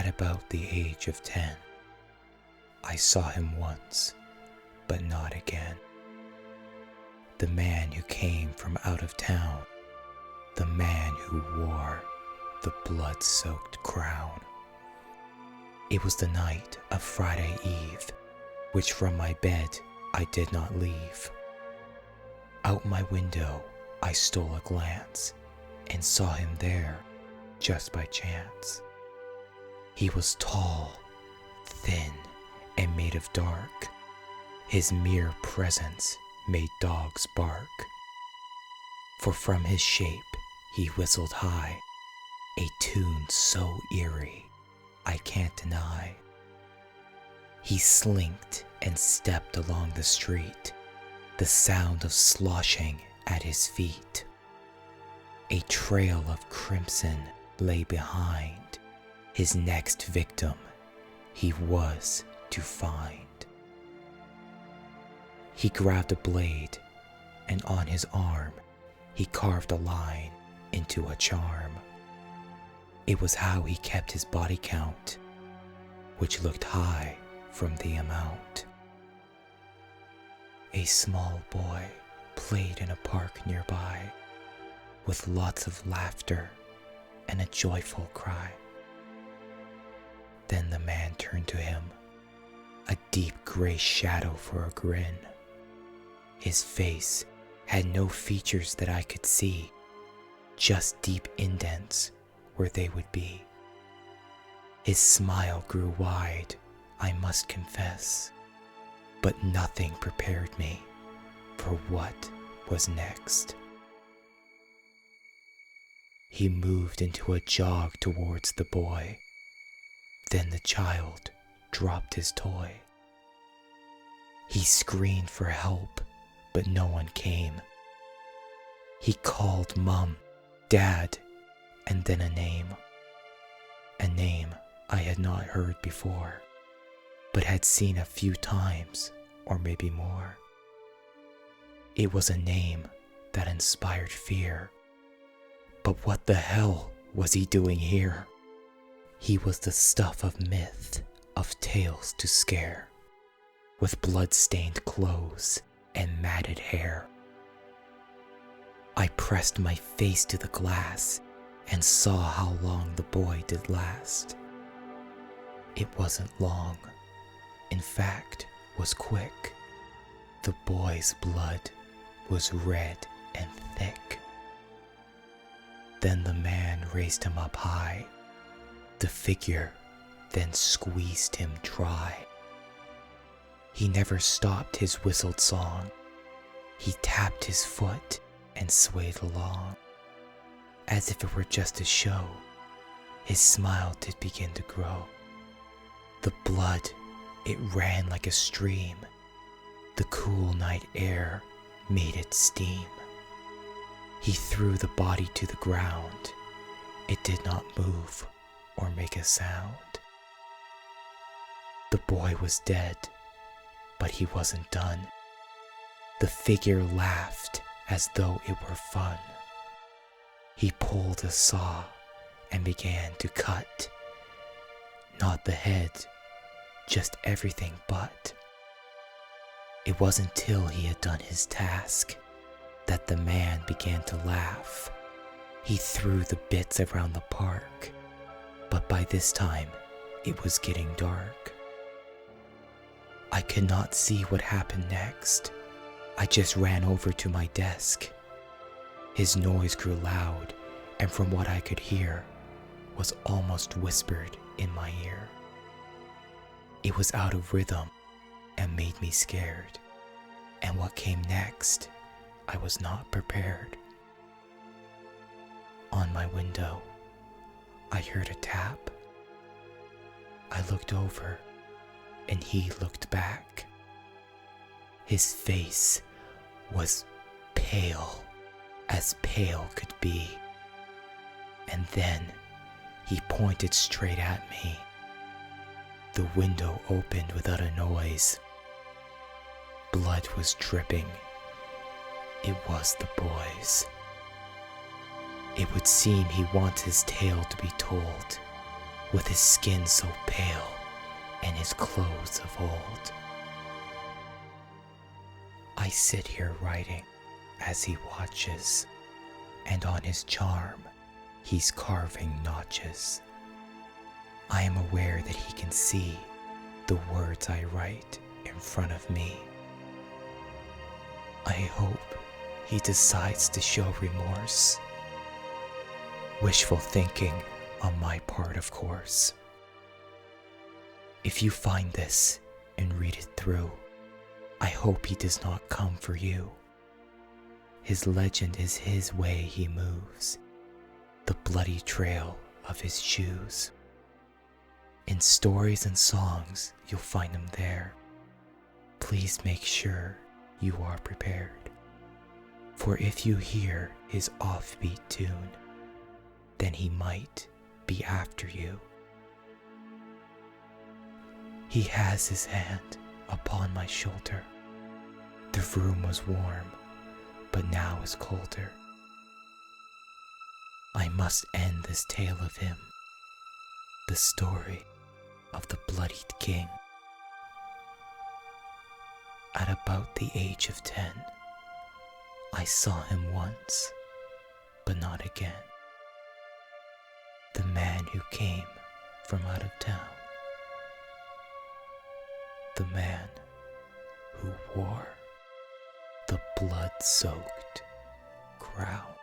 about the age of 10, I saw him once, but not again. The man who came from out of town, the man who wore the blood-soaked crown. It was the night of Friday Eve, which from my bed I did not leave. Out my window I stole a glance, and saw him there just by chance. He was tall, thin, and made of dark. His mere presence made dogs bark. For from his shape he whistled high, a tune so eerie I can't deny. He slinked and stepped along the street, the sound of sloshing at his feet. A trail of crimson lay behind. His next victim he was to find. He grabbed a blade, and on his arm he carved a line into a charm. It was how he kept his body count, which looked high from the amount. A small boy played in a park nearby, with lots of laughter and a joyful cry. Then the man turned to him, a deep gray shadow for a grin. His face had no features that I could see, just deep indents where they would be. His smile grew wide, I must confess, but nothing prepared me for what was next. He moved into a jog towards the boy. Then the child dropped his toy. He screamed for help, but no one came. He called Mom, Dad, and then a name I had not heard before, but had seen a few times, or maybe more. It was a name that inspired fear. But what the hell was he doing here? He was the stuff of myth, of tales to scare, with blood-stained clothes and matted hair. I pressed my face to the glass and saw how long the boy did last. It wasn't long, in fact, was quick. The boy's blood was red and thick. Then the man raised him up high. The figure then squeezed him dry. He never stopped his whistled song. He tapped his foot and swayed along. As if it were just a show, his smile did begin to grow. The blood, it ran like a stream. The cool night air made it steam. He threw the body to the ground. It did not move or make a sound. The boy was dead, but he wasn't done. The figure laughed as though it were fun. He pulled a saw and began to cut. Not the head, just everything but. It wasn't till he had done his task that the man began to laugh. He threw the bits around the park, but by this time it was getting dark. I could not see what happened next. I just ran over to my desk. His noise grew loud, and from what I could hear, was almost whispered in my ear. It was out of rhythm and made me scared, and what came next, I was not prepared. On my window, I heard a tap. I looked over, and he looked back. His face was pale as pale could be, and then he pointed straight at me. The window opened without a noise. Blood was dripping. It was the boy's. It would seem he wants his tale to be told. with his skin so pale and his clothes of old. I sit here writing as he watches, and on his charm he's carving notches. I am aware that he can see the words I write in front of me. I hope he decides to show remorse. Wishful thinking on my part, of course. If you find this and read it through, I hope he does not come for you. His legend is his way he moves, the bloody trail of his shoes. In stories and songs, you'll find him there. Please make sure you are prepared. For if you hear his offbeat tune, then he might be after you. He has his hand upon my shoulder. The room was warm, but now is colder. I must end this tale of him, the story of the bloodied king. At about the age of 10, I saw him once, but not again. The man who came from out of town. The man who wore the blood-soaked crown.